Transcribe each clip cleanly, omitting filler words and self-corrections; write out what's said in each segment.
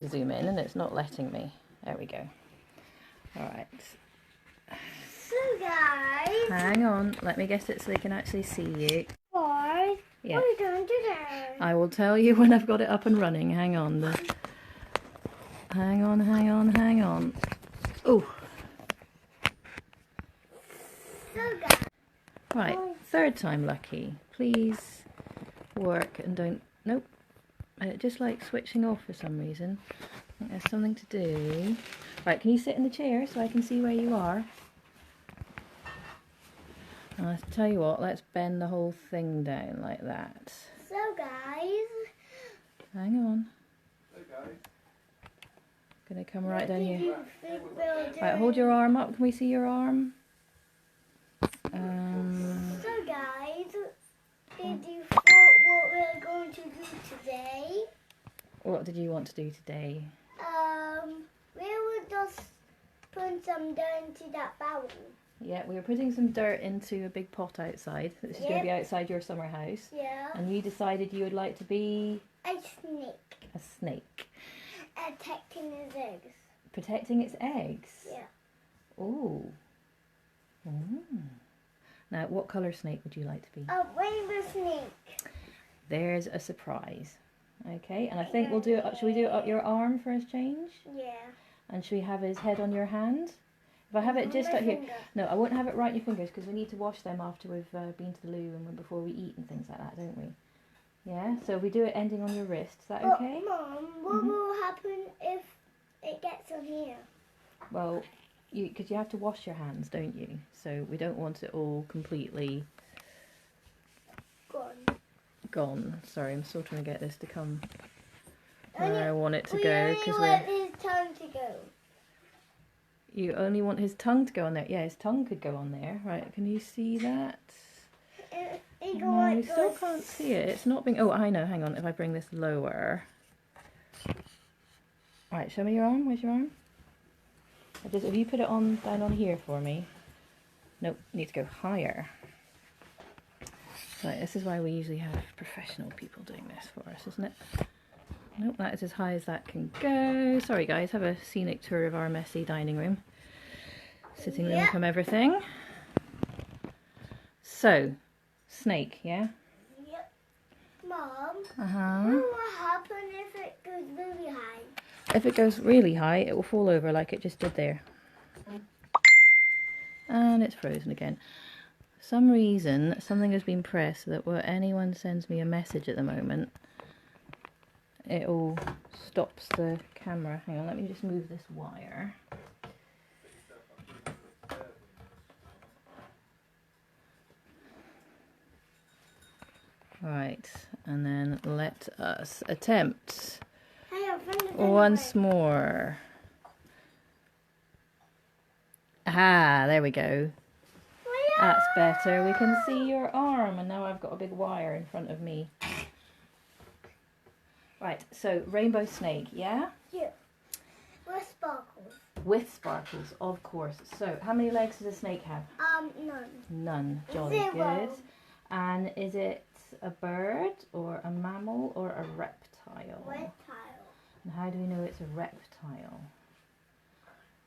Zoom in and it's not letting me. There we go. Alright. So guys, hang on, let me get it so they can actually see you. What? Yeah. What are you doing today? I will tell you when I've got it up and running. Hang on. Hang on. Oh. So guys. Right, third time lucky. Please work and don't... Nope. It just like switching off for some reason. I think there's something to do. Right, can you sit in the chair so I can see where you are? I'll tell you what, let's bend the whole thing down like that. So guys. Hang on. Okay. Gonna come right down here. Right, Right, hold your arm up. Can we see your arm? So guys, did you thought what we're going to do today? What did you want to do today? We would just put some dirt into that barrel. Yeah, we were putting some dirt into a big pot outside. This is going to be outside your summer house. Yeah. And you decided you would like to be... A snake. A snake. Protecting his eggs. Protecting its eggs? Yeah. Ooh. Ooh. Now, what colour snake would you like to be? A rainbow snake. There's a surprise. Okay, and I think we'll do it... Shall we do it up your arm for a change? Yeah. And should we have his head on your hand? If I have it just up here... Finger. No, I won't have it right in your fingers because we need to wash them after we've been to the loo and before we eat and things like that, don't we? Yeah, so we do it ending on your wrist. Is that okay? Mom, what will happen if it gets on here? Well, because you have to wash your hands, don't you? So we don't want it all completely gone. Sorry, I'm still trying to get this to come where I want it to go. We only want his tongue to go. You only want his tongue to go on there. Yeah, his tongue could go on there. Right, can you see that? No, I still can't see it. It's not being... Oh, I know. Hang on. If I bring this lower. Right, show me your arm. Where's your arm? If you put it on down on here for me. Nope, need to go higher. Right, this is why we usually have professional people doing this for us, isn't it? Nope, that is as high as that can go. Sorry guys, have a scenic tour of our messy dining room. Sitting room from everything. So, snake, yeah? Yep. Mom, Uh-huh. what will happen if it goes really high? If it goes really high, it will fall over like it just did there. And it's frozen again. For some reason, something has been pressed so that when anyone sends me a message at the moment, it all stops the camera. Hang on, let me just move this wire. Right, and then let us attempt once more. Ah, there we go. That's better. We can see your arm, and now I've got a big wire in front of me. Right, so rainbow snake, yeah? Yeah. With sparkles. With sparkles, of course. So, how many legs does a snake have? None. None. Jolly 0. good. And is it a bird, or a mammal, or a reptile? Reptile. And how do we know it's a reptile?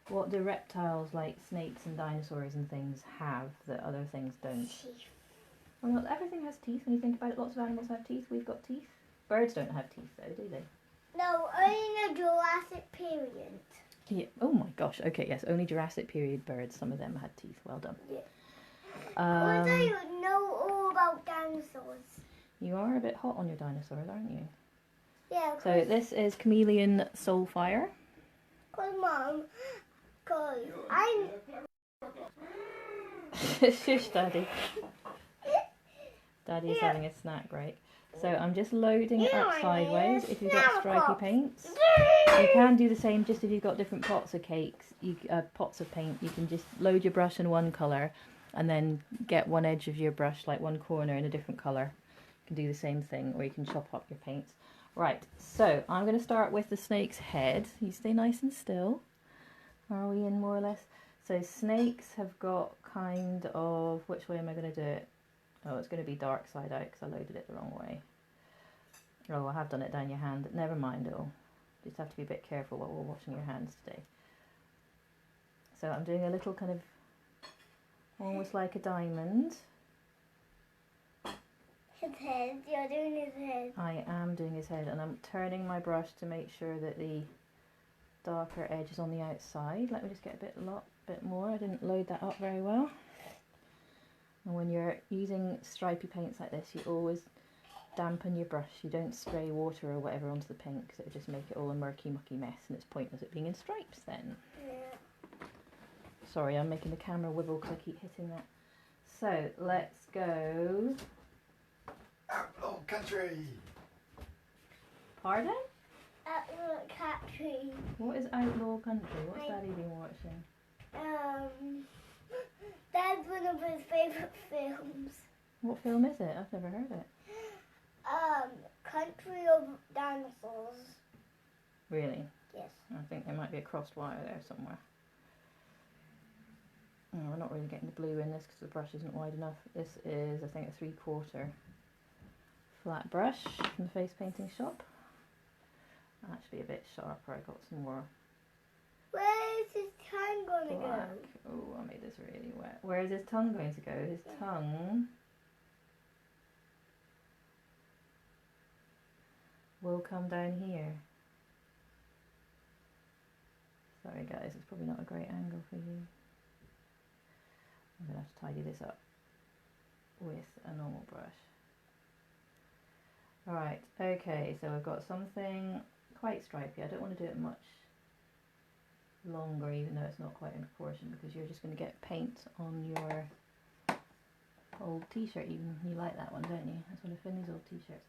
What do reptiles like snakes and dinosaurs and things have that other things don't? Teeth. Well, not everything has teeth. When you think about it, lots of animals have teeth. We've got teeth. Birds don't have teeth though, do they? No, only in the Jurassic period. Yeah. Oh my gosh. Okay, yes, only Jurassic period birds. Some of them had teeth. Well done. Yeah. What do you know all about dinosaurs? You are a bit hot on your dinosaurs, aren't you? Yeah. So this is Chameleon Soulfire. Mom, I'm... Shush, Daddy. Daddy's having a snack break. So I'm just loading it up sideways. If you've got stripy paints, you can do the same. Just if you've got different pots of pots of paint, you can just load your brush in one colour and then get one edge of your brush, like one corner, in a different colour. You can do the same thing, or you can chop up your paints. Right, so I'm going to start with the snake's head. You stay nice and still. Are we in more or less? So snakes have got kind of... Which way am I going to do it? Oh, it's going to be dark side out because I loaded it the wrong way. Oh, I have done it down your hand. Never mind, oh. Just have to be a bit careful while we're washing your hands today. So I'm doing a little kind of, almost like a diamond. His head, you're doing his head. I am doing his head, and I'm turning my brush to make sure that the darker edge is on the outside. Let me just get a bit more. I didn't load that up very well. And when you're using stripy paints like this, you always dampen your brush. You don't spray water or whatever onto the paint because it would just make it all a murky mucky mess, and it's pointless it being in stripes then. Yeah. Sorry, I'm making the camera wibble because I keep hitting that. So let's go. Outlaw country. Pardon? Outlaw country. What is Outlaw Country? What's Daddy been watching? That's one of his favourite films. What film is it? I've never heard it. Country of Dinosaurs. Really? Yes. I think there might be a crossed wire there somewhere. Oh, we're not really getting the blue in this because the brush isn't wide enough. This is, I think, a 3/4 flat brush from the face painting shop. Actually a bit sharper. I got some more Where is his tongue gonna black. go? Oh, I made this really wet. Where is his tongue going to go? His tongue will come down here. Sorry guys, it's probably not a great angle for you. I'm going to have to tidy this up with a normal brush. Alright, okay, so I've got something quite stripy. I don't want to do it much longer, even though it's not quite in proportion, because you're just going to get paint on your old t-shirt. Even you like that one, don't you? That's one of Finley's old t-shirts.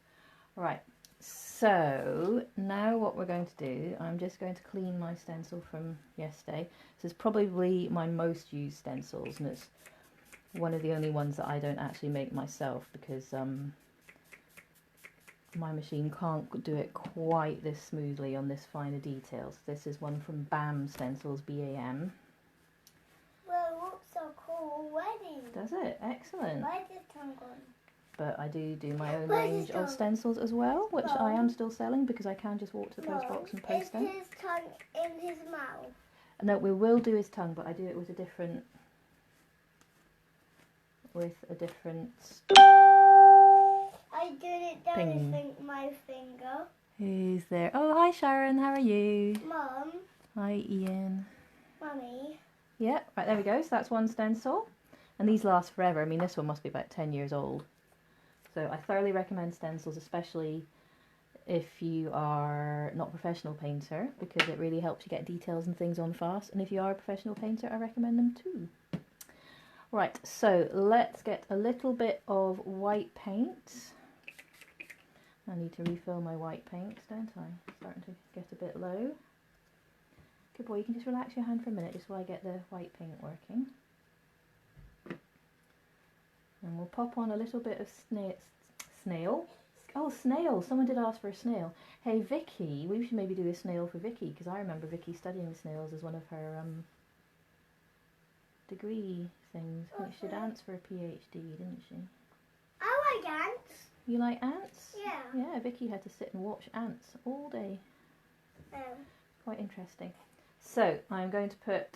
Alright, so now what we're going to do, I'm just going to clean my stencil from yesterday. This is probably my most used stencils, and it's one of the only ones that I don't actually make myself because my machine can't do it quite this smoothly on this finer details. This is one from BAM Stencils, B-A-M. Well, it looks so cool already. Does it? Excellent. Where's his tongue gone? But I do my own Where's range his of tongue? stencils as well, which I Mum? am still selling because I can just walk to the post box and post them. Is his tongue in his mouth? No, we will do his tongue, but I do it with a different I did it down Ping. my finger. Who's there? Oh, hi Sharon, how are you? Mum, Hi Ian. Mummy. Yeah, right, there we go. So that's one stencil. And these last forever. I mean, this one must be about 10 years old. So I thoroughly recommend stencils, especially if you are not a professional painter, because it really helps you get details and things on fast. And if you are a professional painter, I recommend them too. Right, so let's get a little bit of white paint. I need to refill my white paint, don't I? Starting to get a bit low. Good boy, you can just relax your hand for a minute just while I get the white paint working. And we'll pop on a little bit of snail. Oh, snail. Someone did ask for a snail. Hey, Vicky, we should maybe do a snail for Vicky, because I remember Vicky studying snails as one of her degree things. I think she did ants for a PhD, didn't she? I like ants. You like ants? Yeah. Yeah, Vicky had to sit and watch ants all day. Quite interesting. So, I'm going to put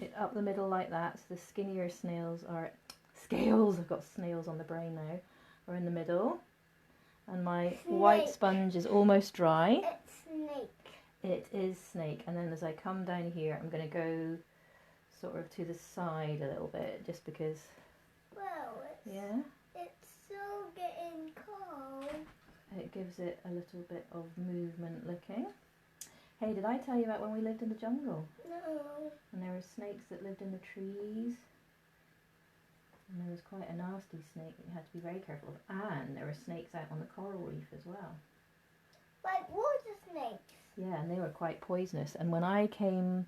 it up the middle like that, so the skinnier snails are... Scales! I've got snails on the brain now. Are in the middle. And my white sponge is almost dry. It's snake. It is snake. And then as I come down here, I'm going to go sort of to the side a little bit, just because... Well, it's so getting cold. It gives it a little bit of movement looking. Hey, did I tell you about when we lived in the jungle? No. And there were snakes that lived in the trees. And there was quite a nasty snake that you had to be very careful of. And there were snakes out on the coral reef as well. Like water snakes? Yeah, and they were quite poisonous. And when I came,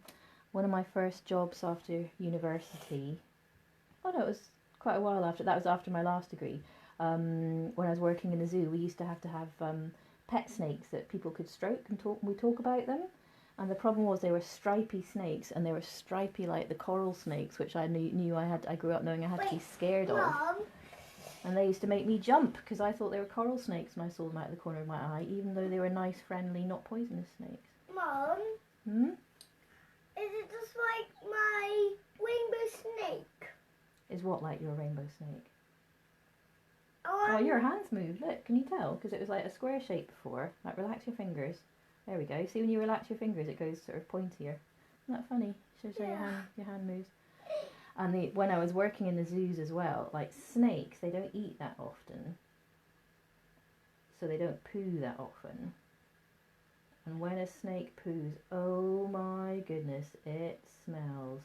one of my first jobs after university, oh no, it was quite a while after, that was after my last degree. When I was working in the zoo, we used to have pet snakes that people could stroke and talk, and we talk about them. And the problem was they were stripy snakes, and they were stripy like the coral snakes, which I knew I grew up knowing I had to be scared of. Mom, And they used to make me jump because I thought they were coral snakes when I saw them out of the corner of my eye, even though they were nice, friendly, not poisonous snakes. Mum, Hmm? is it just like my rainbow snake? Is what like your rainbow snake? Oh, Oh, your hands moved. Look, can you tell? Because it was like a square shape before. Like, relax your fingers. There we go. See, when you relax your fingers, it goes sort of pointier. Isn't that funny? Shows how your hand moves. And when I was working in the zoos as well, like snakes, they don't eat that often. So they don't poo that often. And when a snake poos, oh my goodness, it smells.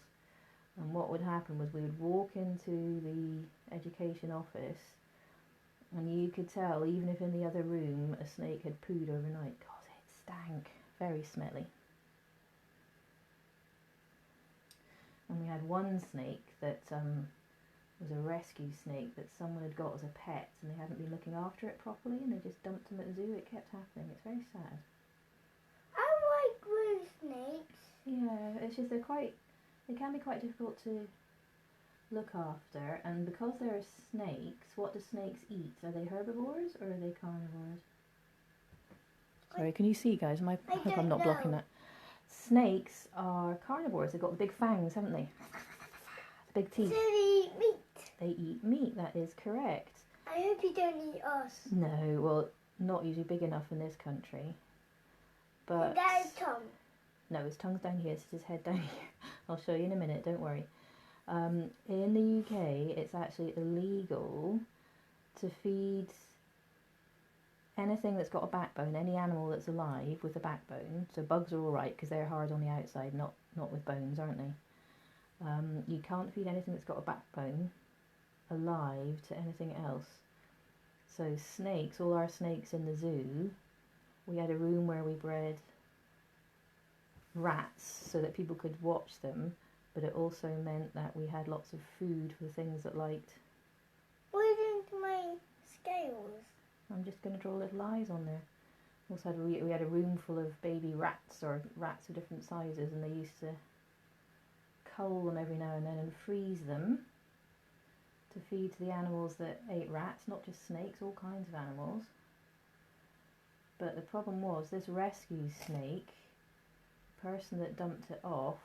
And what would happen was we would walk into the education office and you could tell, even if in the other room a snake had pooed overnight, God, it stank. Very smelly. And we had one snake that was a rescue snake that someone had got as a pet and they hadn't been looking after it properly and they just dumped him at the zoo. It kept happening. It's very sad. I like blue snakes. Yeah, it's just they can be quite difficult to look after, and because they're snakes, what do snakes eat? Are they herbivores or are they carnivores? Sorry, can you see, guys? I hope I'm not blocking that. Snakes are carnivores. They've got the big fangs, haven't they? The big teeth. So they eat meat. They eat meat, that is correct. I hope you don't eat us. No, well, not usually big enough in this country. But That is tongue. no, his tongue's down here, it's his head down here. I'll show you in a minute, don't worry. In the UK, it's actually illegal to feed anything that's got a backbone, any animal that's alive with a backbone. So bugs are all right because they're hard on the outside, not with bones, aren't they? You can't feed anything that's got a backbone alive to anything else. So snakes, all our snakes in the zoo, we had a room where we bred rats so that people could watch them, but it also meant that we had lots of food for things that liked. What are you doing to my scales? I'm just going to draw little eyes on there. Also we had a room full of baby rats, or rats of different sizes, and they used to cull them every now and then and freeze them to feed to the animals that ate rats, not just snakes, all kinds of animals. But the problem was, this rescue snake, the person that dumped it off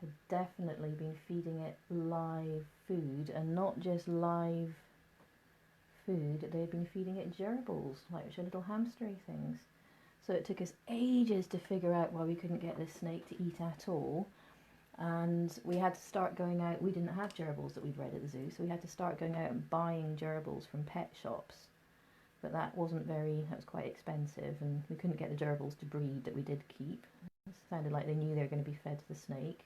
had definitely been feeding it live food, and not just live food, they had been feeding it gerbils, like little hamstery things. So it took us ages to figure out why we couldn't get this snake to eat at all, and we had to start going out. We didn't have gerbils that we bred at the zoo, so we had to start going out and buying gerbils from pet shops. But that was quite expensive, and we couldn't get the gerbils to breed that we did keep. It sounded like they knew they were going to be fed to the snake.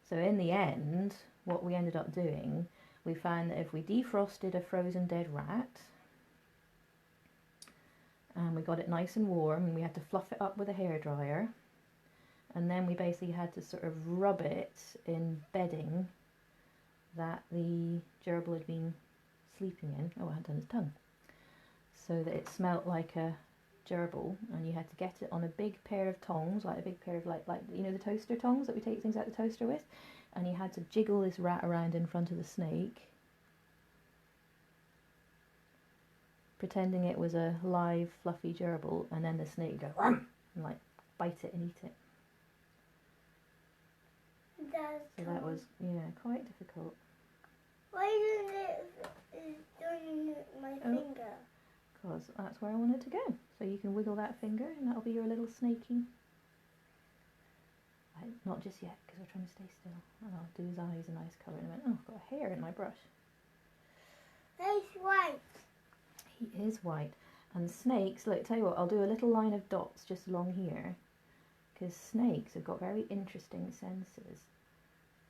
So in the end, what we ended up doing, we found that if we defrosted a frozen dead rat, and we got it nice and warm, and we had to fluff it up with a hairdryer, and then we basically had to sort of rub it in bedding that the gerbil had been sleeping in. Oh, I had done his tongue. So that it smelt like a gerbil, and you had to get it on a big pair of tongs, like a big pair of like you know, the toaster tongs that we take things out the toaster with, and you had to jiggle this rat around in front of the snake, pretending it was a live fluffy gerbil, and then the snake would go "Rum!" and like bite it and eat it. So that was, yeah, quite difficult. Why isn't it doing my finger? Because that's where I want it to go. So you can wiggle that finger and that'll be your little snaky. Right, not just yet, because we're trying to stay still. And I'll do his eyes a nice colour in a minute. Oh, I've got a hair in my brush. He's white. He is white. And snakes, look, tell you what, I'll do a little line of dots just along here, because snakes have got very interesting senses,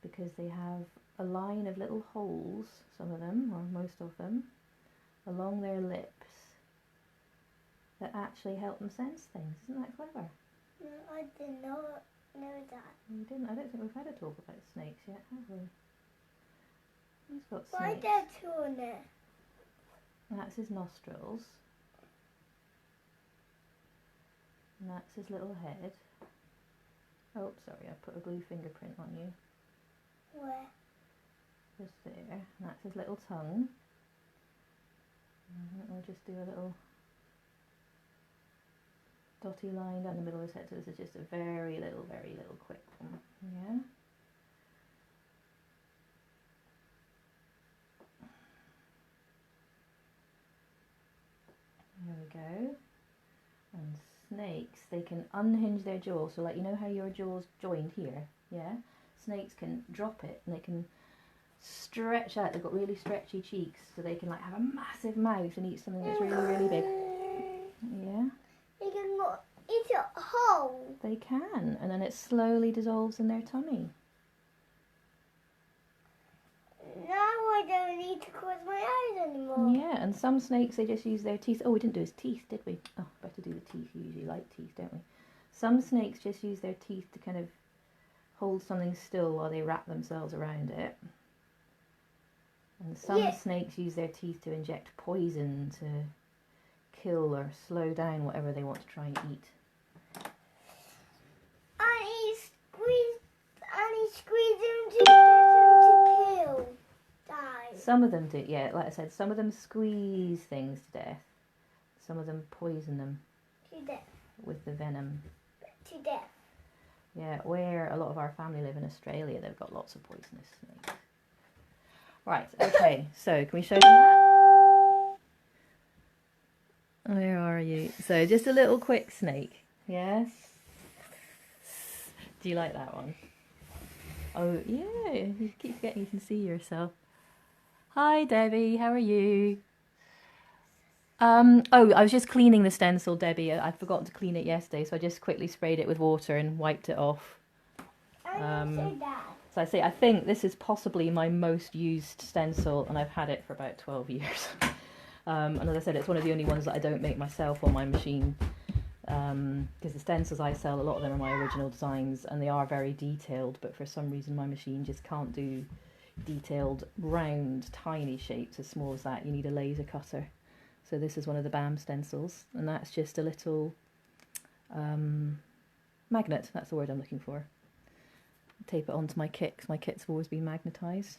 because they have a line of little holes, some of them, or most of them, along their lips that actually help them sense things. Isn't that clever? No, I did not know that. You didn't? I don't think we've had a talk about snakes yet, have we? He's got Why snakes. there two on there? That's his nostrils. And that's his little head. Oh, sorry, I put a blue fingerprint on you. Where? Just there. And that's his little tongue. We'll just do a little dotty line down the middle of his head. So this is just a very little quick one. Yeah. There we go. And snakes, they can unhinge their jaw. So like, you know how your jaw's joined here? Yeah? Snakes can drop it and they can stretch out. They've got really stretchy cheeks, so they can like have a massive mouth and eat something that's really big. Yeah? They can eat it whole. They can, and then it slowly dissolves in their tummy. Now I don't need to close my eyes anymore. Yeah, and some snakes, they just use their teeth. Oh, we didn't do his teeth, did we? Oh, better do the teeth. We usually like teeth, don't we? Some snakes just use their teeth to kind of hold something still while they wrap themselves around it. And some snakes use their teeth to inject poison to kill or slow down whatever they want to try and eat. And he squeezed him to get him to kill. Die. Some of them do, yeah, like I said, some of them squeeze things to death. Some of them poison them To death. with the venom. To death. Yeah, where a lot of our family live in Australia, they've got lots of poisonous snakes. Right, okay, so can we show them that? Where are you? So just a little quick snake, yes? Do you like that one? Oh, yeah, you keep forgetting you can see yourself. Hi, Debbie, how are you? Oh, I was just cleaning the stencil, Debbie. I forgot to clean it yesterday, so I just quickly sprayed it with water and wiped it off. So I think this is possibly my most used stencil, and I've had it for about 12 years. And as I said, it's one of the only ones that I don't make myself on my machine, because the stencils I sell, a lot of them are my original designs, and they are very detailed, but for some reason my machine just can't do detailed, round, tiny shapes as small as that. You need a laser cutter. So this is one of the BAM stencils, and that's just a little magnet, that's the word I'm looking for. Tape it onto my kit, because my kits have always been magnetised.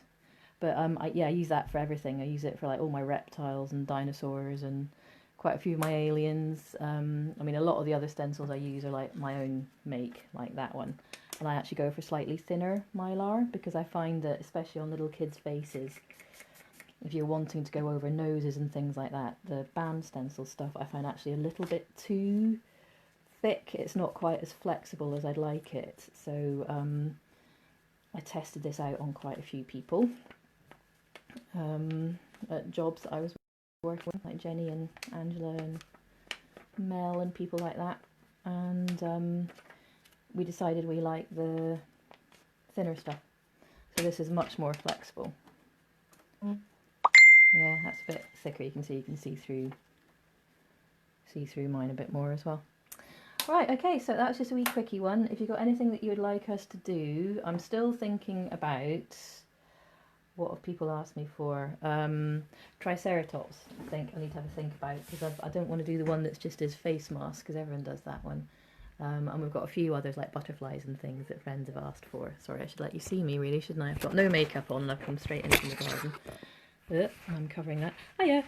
But I use that for everything. I use it for like all my reptiles and dinosaurs and quite a few of my aliens. I mean, a lot of the other stencils I use are like my own make, like that one. And I actually go for slightly thinner mylar, because I find that, especially on little kids' faces, if you're wanting to go over noses and things like that, the BAM stencil stuff I find actually a little bit too thick. It's not quite as flexible as I'd like it. So I tested this out on quite a few people at jobs that I was working with, like Jenny and Angela and Mel and people like that. And we decided we like the thinner stuff. So this is much more flexible. Yeah, that's a bit thicker. You can see through mine a bit more as well. Right, okay, so that's just a wee quickie one. If you've got anything that you would like us to do, I'm still thinking about what have people asked me for. Triceratops, I think I need to have a think about, because I don't want to do the one that's just his face mask, because everyone does that one. And we've got a few others like butterflies and things that friends have asked for. Sorry, I should let you see me really, shouldn't I? I've got no makeup on and I've come straight in from the garden. I'm covering that. Oh yeah.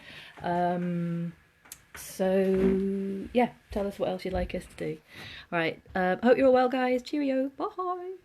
So yeah, tell us what else you'd like us to do. Alright, hope you're all well guys. Cheerio. Bye.